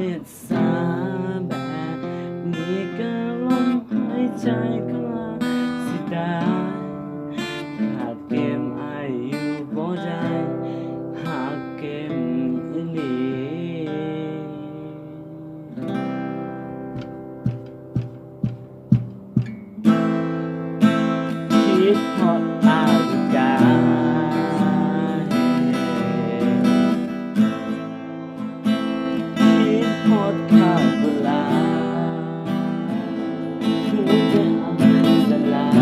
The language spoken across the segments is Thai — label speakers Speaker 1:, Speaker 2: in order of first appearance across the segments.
Speaker 1: ตตาแบบนี้ก็ลมหายใจก็ลาสิได้ขาดเกมไออยู่บ่ได้หากเกมอีหลีคิดฮอดนาฬิกาคิดฮอดค่าเวลาหัวใจสลาย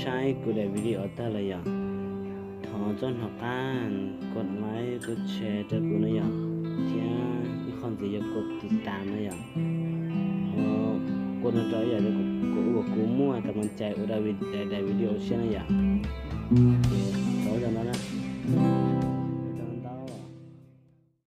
Speaker 1: ใช้กูได้วิดีโอแต่ละอย่างถอนจนหักอ่านกดไลค์กดแชร์จะกูนะอย่างเที่ยอีกคนจะอย่ากดติดตามนะอย่างกดจอยอย่าจะกูมั่วแต่มันใจอุดาวิดได้วิดีโอเช่นอย่างต่อจากนั้นนะ